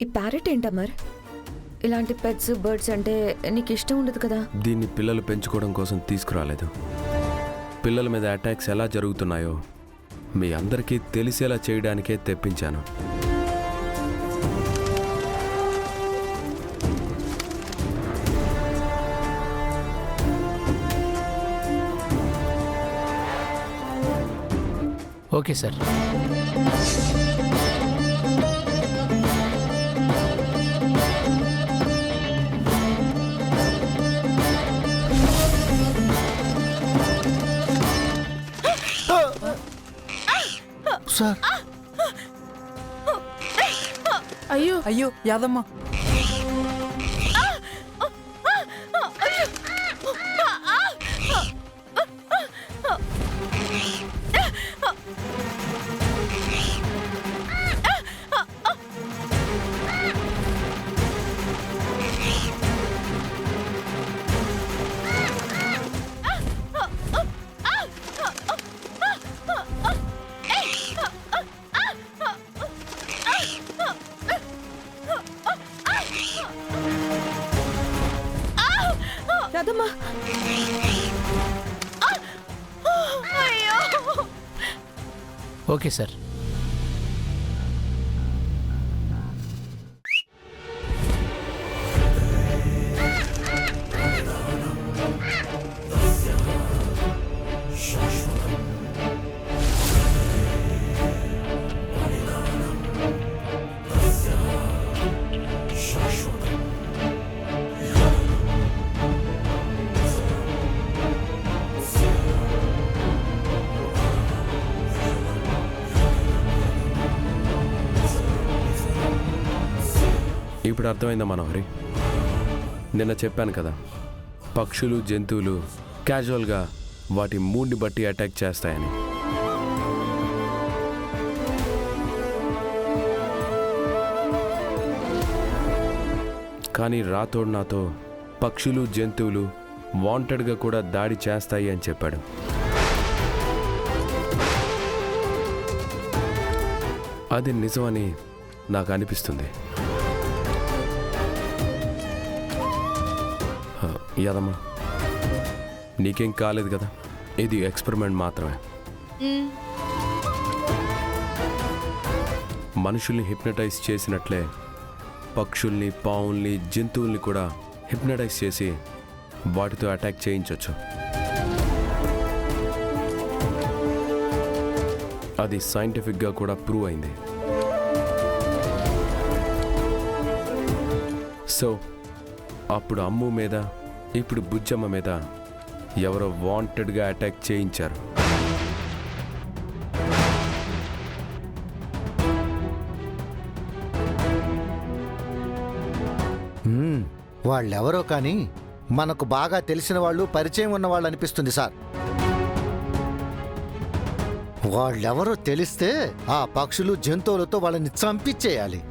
ఈ ప్యారెట్ ఏంటమ్మర్? ఇలాంటి pets birds అంటే నీకు ఇష్టం ఉండదు కదా? దీన్ని పిల్లలు పెంచుకోవడం కోసం తీసుకురాలేదు. పిల్లల మీద అటాక్స్ ఎలా జరుగుతున్నాయో మీ అందరికీ తెలిసేలా చేయడానికే తెప్పించాను. Okay sir. సార్ అయ్యో అయ్యో యాదమ్మ, రాదమ్మా. Okay sir. ఇప్పుడు అర్థమైందా మనోహరి? నిన్న చెప్పాను కదా, పక్షులు జంతువులు క్యాజువల్గా వాటి మూడ్ని బట్టి అటాక్ చేస్తాయని. కానీ రాతోడు నాతో పక్షులు జంతువులు వాంటెడ్గా కూడా దాడి చేస్తాయి అని చెప్పాడు. అది నిజమని నాకు అనిపిస్తుంది. యాదమ్మా, నీకేం కాలేదు కదా? ఇది ఎక్స్పెరిమెంట్ మాత్రమే. మనుషుల్ని హిప్నటైజ్ చేసినట్లే పక్షుల్ని, పావుల్ని, జంతువుల్ని కూడా హిప్నటైజ్ చేసి వాటితో అటాక్ చేయించవచ్చు. అది సైంటిఫిక్గా కూడా ప్రూవ్ అయింది. సో అప్పుడు అమ్ము మీద, ఇప్పుడు బుజ్జమ్మ మీద ఎవరో వాంటెడ్గా అటాక్ చేయించారు. వాళ్ళెవరో కానీ మనకు బాగా తెలిసిన వాళ్ళు, పరిచయం ఉన్నవాళ్ళు అనిపిస్తుంది సార్. వాళ్ళెవరో తెలిస్తే ఆ పక్షులు జంతువులతో వాళ్ళని చంపించేయాలి.